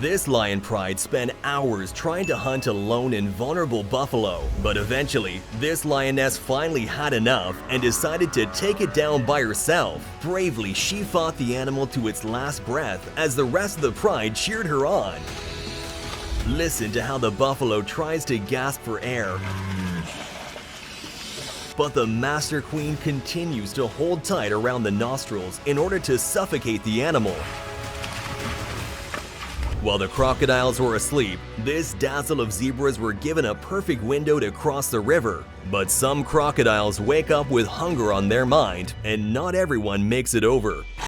This lion pride spent hours trying to hunt a lone and vulnerable buffalo, but eventually, this lioness finally had enough and decided to take it down by herself. Bravely, she fought the animal to its last breath as the rest of the pride cheered her on. Listen to how the buffalo tries to gasp for air, but the Master Queen continues to hold tight around the nostrils in order to suffocate the animal. While the crocodiles were asleep, this dazzle of zebras were given a perfect window to cross the river. But some crocodiles wake up with hunger on their mind, and not everyone makes it over.